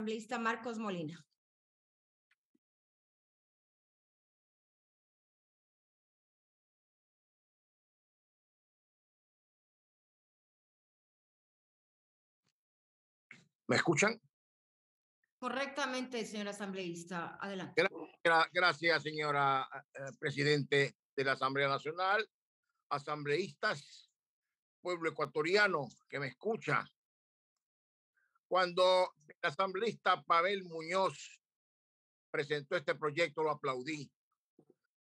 asambleísta Marcos Molina. ¿Me escuchan? Correctamente, señor asambleísta. Adelante. Gracias, señora presidente de la Asamblea Nacional, asambleístas, pueblo ecuatoriano que me escucha. Cuando el asambleísta Pavel Muñoz presentó este proyecto, lo aplaudí.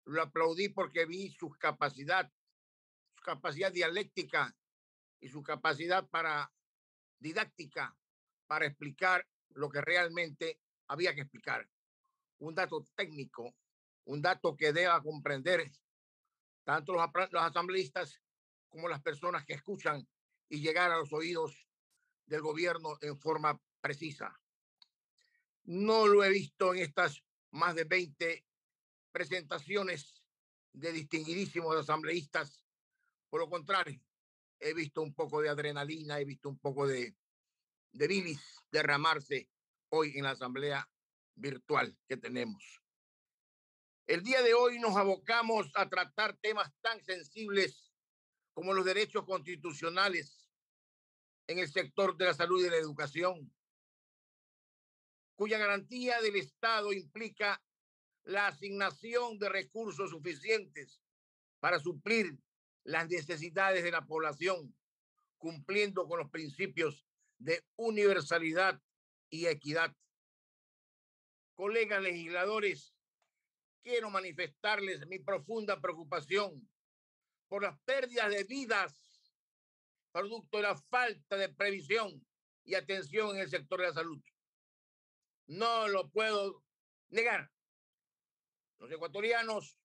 Lo aplaudí porque vi su capacidad dialéctica y su capacidad didáctica para explicar lo que realmente había que explicar. Un dato técnico, un dato que deba comprender tanto los asambleístas como las personas que escuchan y llegar a los oídos del gobierno en forma precisa. No lo he visto en estas más de 20 presentaciones de distinguidísimos asambleístas. Por lo contrario, he visto un poco de adrenalina, he visto un poco de bilis derramarse hoy en la asamblea virtual que tenemos. El día de hoy nos abocamos a tratar temas tan sensibles como los derechos constitucionales en el sector de la salud y de la educación, cuya garantía del Estado implica la asignación de recursos suficientes para suplir las necesidades de la población, cumpliendo con los principios de universalidad y equidad. Colegas legisladores, quiero manifestarles mi profunda preocupación por las pérdidas de vidas producto de la falta de previsión y atención en el sector de la salud. No lo puedo negar. Los ecuatorianos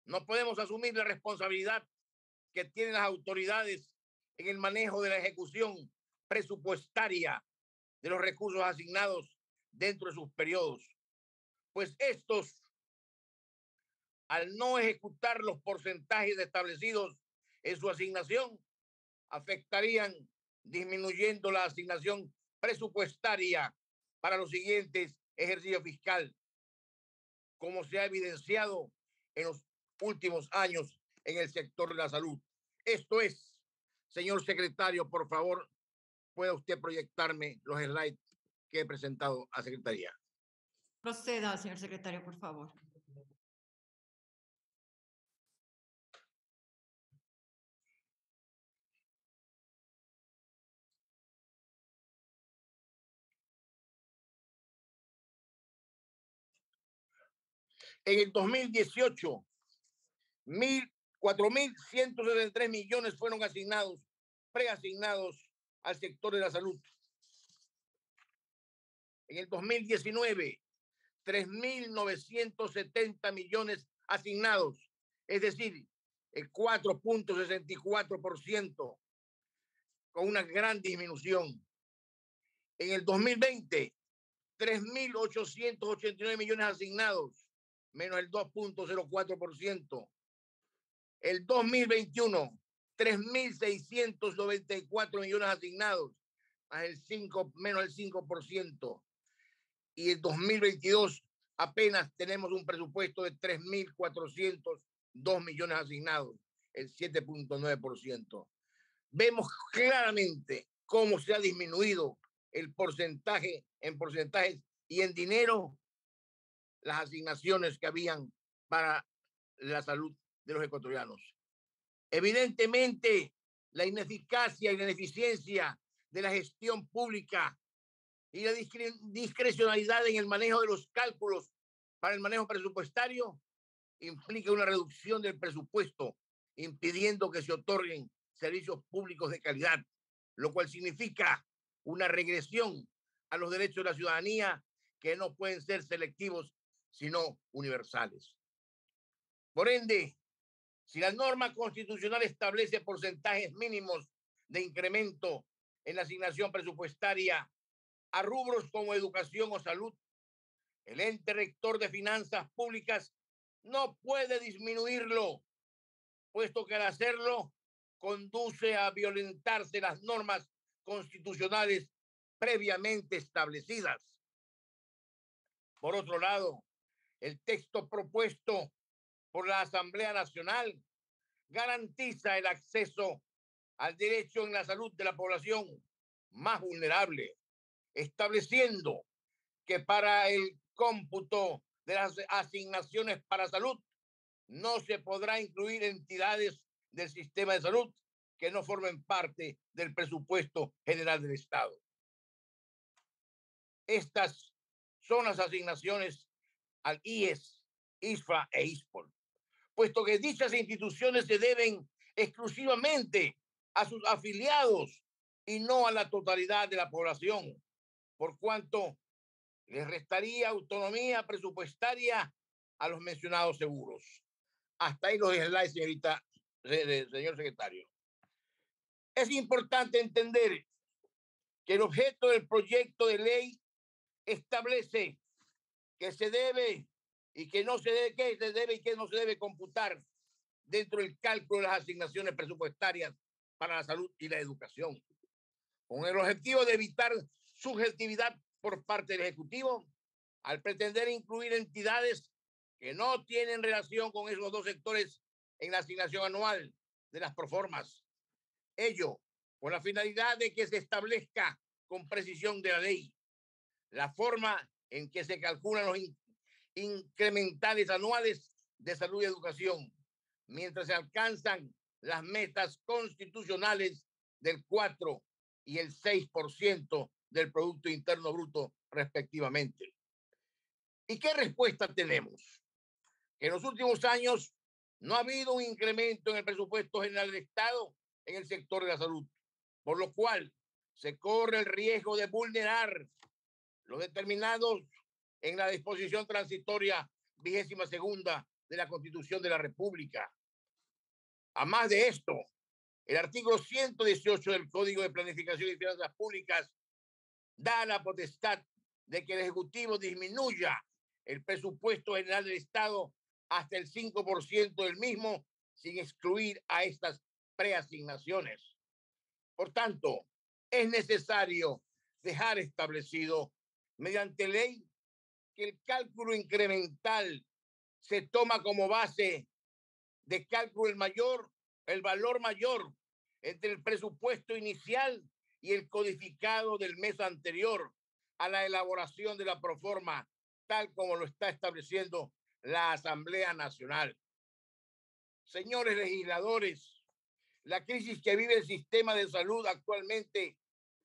no podemos asumir la responsabilidad que tienen las autoridades en el manejo de la ejecución presupuestaria de los recursos asignados dentro de sus periodos, pues estos, al no ejecutar los porcentajes establecidos en su asignación, afectarían disminuyendo la asignación presupuestaria para los siguientes ejercicios fiscales, como se ha evidenciado en los últimos años en el sector de la salud. Esto es, señor secretario, por favor, pueda usted proyectarme los slides que he presentado a Secretaría. Proceda, señor secretario, por favor. En el 2018, 4.173 millones fueron preasignados al sector de la salud. En el 2019, 3.970 millones asignados, es decir, el 4.64%, con una gran disminución. En el 2020, 3.889 millones asignados, menos el 2.04%. El 2021, 3.694 millones asignados, menos el 5%. Y el 2022 apenas tenemos un presupuesto de 3.402 millones asignados, el 7.9%. Vemos claramente cómo se ha disminuido el porcentaje, en porcentajes y en dinero, las asignaciones que habían para la salud de los ecuatorianos. Evidentemente, la ineficacia y la ineficiencia de la gestión pública y la discrecionalidad en el manejo de los cálculos para el manejo presupuestario implica una reducción del presupuesto, impidiendo que se otorguen servicios públicos de calidad, lo cual significa una regresión a los derechos de la ciudadanía que no pueden ser selectivos, sino universales. Por ende, si la norma constitucional establece porcentajes mínimos de incremento en la asignación presupuestaria a rubros como educación o salud, el ente rector de finanzas públicas no puede disminuirlo, puesto que al hacerlo conduce a violentarse las normas constitucionales previamente establecidas. Por otro lado, el texto propuesto por la Asamblea Nacional garantiza el acceso al derecho en la salud de la población más vulnerable, estableciendo que para el cómputo de las asignaciones para salud no se podrá incluir entidades del sistema de salud que no formen parte del presupuesto general del Estado. Estas son las asignaciones al IES, ISFA e ISPOL, puesto que dichas instituciones se deben exclusivamente a sus afiliados y no a la totalidad de la población, por cuanto les restaría autonomía presupuestaria a los mencionados seguros. Hasta ahí los slides, señor secretario. Es importante entender que el objeto del proyecto de ley establece que se debe y que no se debe, que se debe y que no se debe computar dentro del cálculo de las asignaciones presupuestarias para la salud y la educación, con el objetivo de evitar subjetividad por parte del Ejecutivo al pretender incluir entidades que no tienen relación con esos dos sectores en la asignación anual de las proformas. Ello con la finalidad de que se establezca con precisión de la ley la forma en que se calculan los incrementales anuales de salud y educación, mientras se alcanzan las metas constitucionales del 4 y el 6% del Producto Interno Bruto, respectivamente. ¿Y qué respuesta tenemos? Que en los últimos años no ha habido un incremento en el presupuesto general del Estado en el sector de la salud, por lo cual se corre el riesgo de vulnerar los determinados en la disposición transitoria 22ª de la Constitución de la República. A más de esto, el artículo 118 del Código de Planificación y Finanzas Públicas da la potestad de que el Ejecutivo disminuya el presupuesto general del Estado hasta el 5% del mismo, sin excluir a estas preasignaciones. Por tanto, es necesario dejar establecido mediante ley que el cálculo incremental se toma como base de cálculo el valor mayor entre el presupuesto inicial y el codificado del mes anterior a la elaboración de la proforma, tal como lo está estableciendo la Asamblea Nacional. Señores legisladores, la crisis que vive el sistema de salud actualmente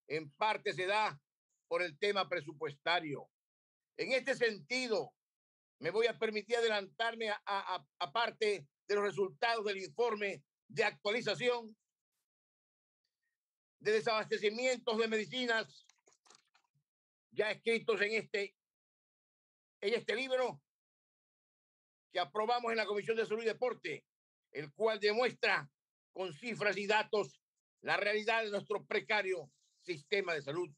en parte se da por el tema presupuestario. En este sentido, me voy a permitir adelantarme a parte de los resultados del informe de actualización de desabastecimientos de medicinas ya escritos en este libro que aprobamos en la Comisión de Salud y Deporte, el cual demuestra con cifras y datos la realidad de nuestro precario sistema de salud.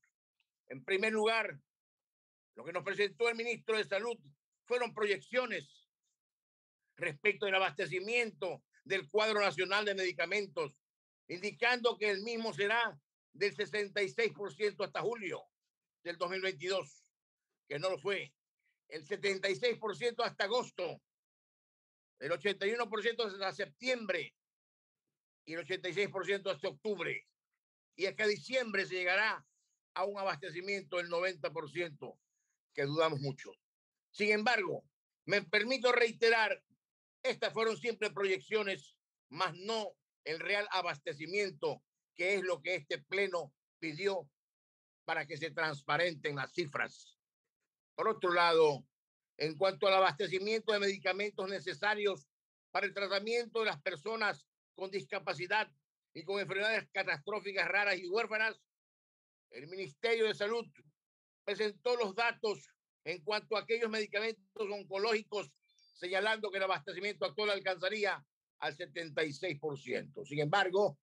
En primer lugar, lo que nos presentó el ministro de Salud fueron proyecciones respecto del abastecimiento del cuadro nacional de medicamentos, indicando que el mismo será del 66% hasta julio del 2022, que no lo fue, el 76% hasta agosto, el 81% hasta septiembre y el 86% hasta octubre. Y hasta diciembre se llegará a un abastecimiento del 90%, que dudamos mucho. Sin embargo, me permito reiterar, estas fueron siempre proyecciones, más no el real abastecimiento, que es lo que este pleno pidió para que se transparenten las cifras. Por otro lado, en cuanto al abastecimiento de medicamentos necesarios para el tratamiento de las personas con discapacidad y con enfermedades catastróficas raras y huérfanas, el Ministerio de Salud presentó los datos en cuanto a aquellos medicamentos oncológicos, señalando que el abastecimiento actual alcanzaría al 76%. Sin embargo,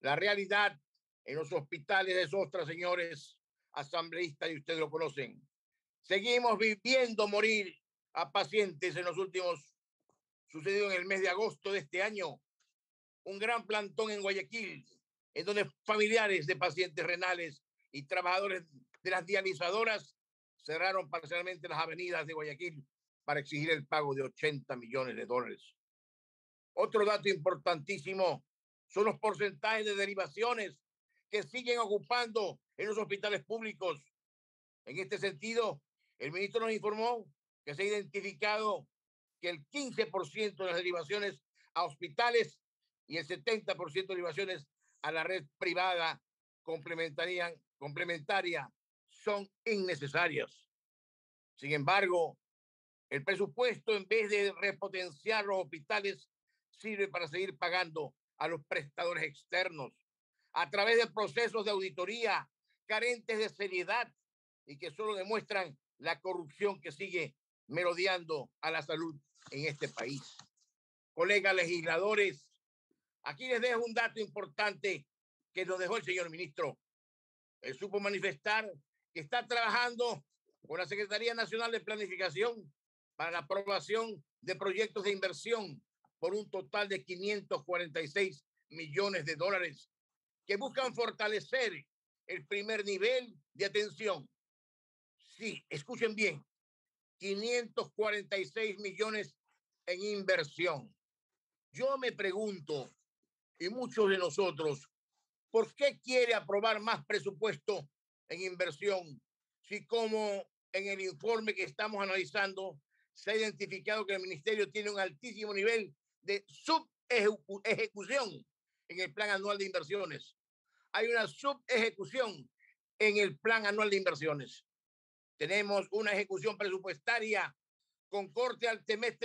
la realidad en los hospitales de Sostra, señores asambleístas, y ustedes lo conocen, seguimos viendo morir a pacientes en los últimos, sucedido en el mes de agosto de este año, un gran plantón en Guayaquil, en donde familiares de pacientes renales y trabajadores de las dializadoras cerraron parcialmente las avenidas de Guayaquil para exigir el pago de $80 millones. Otro dato importantísimo son los porcentajes de derivaciones que siguen ocupando en los hospitales públicos. En este sentido, el ministro nos informó que se ha identificado que el 15% de las derivaciones a hospitales y el 70% de derivaciones a la red privada complementaria son innecesarias. Sin embargo, el presupuesto, en vez de repotenciar los hospitales, sirve para seguir pagando a los prestadores externos a través de procesos de auditoría carentes de seriedad y que solo demuestran la corrupción que sigue merodeando a la salud en este país. Colegas legisladores, aquí les dejo un dato importante que nos dejó el señor ministro. Él supo manifestar que está trabajando con la Secretaría Nacional de Planificación para la aprobación de proyectos de inversión por un total de $546 millones que buscan fortalecer el primer nivel de atención. Sí, escuchen bien, 546 millones en inversión. Yo me pregunto, y muchos de nosotros, ¿por qué quiere aprobar más presupuesto en inversión si, como en el informe que estamos analizando, se ha identificado que el ministerio tiene un altísimo nivel de subejecución en el plan anual de inversiones? Hay una subejecución en el plan anual de inversiones. Tenemos una ejecución presupuestaria con corte al primer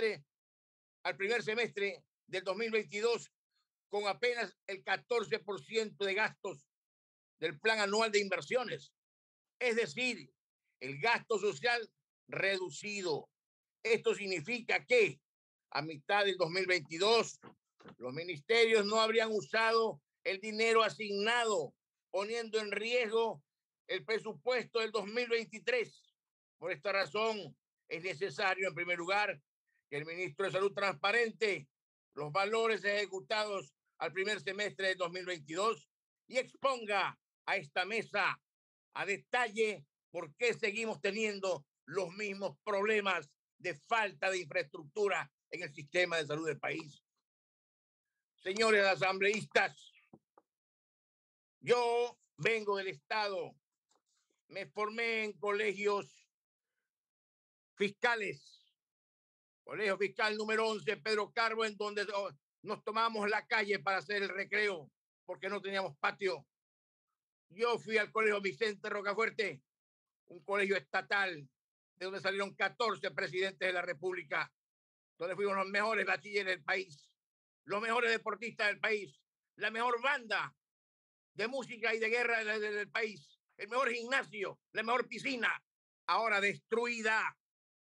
semestre del 2022 con apenas el 14% de gastos del plan anual de inversiones. Es decir, el gasto social reducido. Esto significa que a mitad del 2022 los ministerios no habrían usado el dinero asignado, poniendo en riesgo el presupuesto del 2023. Por esta razón, es necesario, en primer lugar, que el ministro de Salud transparente los valores ejecutados al primer semestre de 2022 y exponga a esta mesa a detalle por qué seguimos teniendo los mismos problemas de falta de infraestructura en el sistema de salud del país. Señores asambleístas, yo vengo del Estado, me formé en colegios fiscales, Colegio Fiscal número 11, Pedro Carbo, en donde nos tomamos la calle para hacer el recreo porque no teníamos patio. Yo fui al Colegio Vicente Rocafuerte, un colegio estatal de donde salieron 14 presidentes de la República, donde fuimos los mejores bachilleres del país, los mejores deportistas del país, la mejor banda de música y de guerra del país, el mejor gimnasio, la mejor piscina, ahora destruida.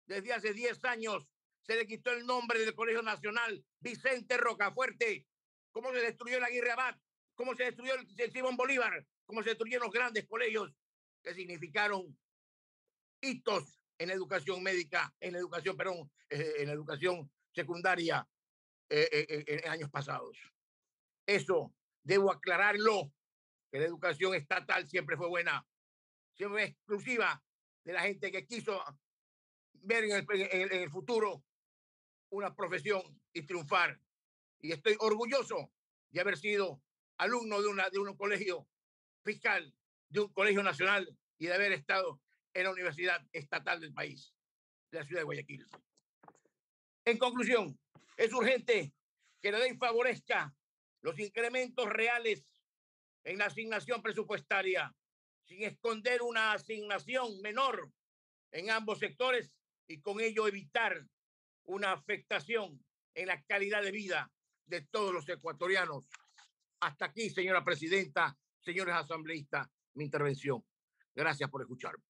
Desde hace 10 años se le quitó el nombre del Colegio Nacional Vicente Rocafuerte. ¿Cómo se destruyó el Aguirre Abad? ¿Cómo se destruyó el Simón Bolívar? ¿Cómo se destruyeron los grandes colegios que significaron hitos en la educación médica, en la educación secundaria en años pasados? Eso debo aclararlo, que la educación estatal siempre fue buena, siempre fue exclusiva de la gente que quiso ver en el futuro una profesión y triunfar. Y estoy orgulloso de haber sido alumno de un colegio fiscal, de un colegio nacional y de haber estado en la universidad estatal del país, de la ciudad de Guayaquil. En conclusión, es urgente que la ley favorezca los incrementos reales en la asignación presupuestaria, sin esconder una asignación menor en ambos sectores y con ello evitar una afectación en la calidad de vida de todos los ecuatorianos. Hasta aquí, señora presidenta, señores asambleístas, mi intervención. Gracias por escucharme.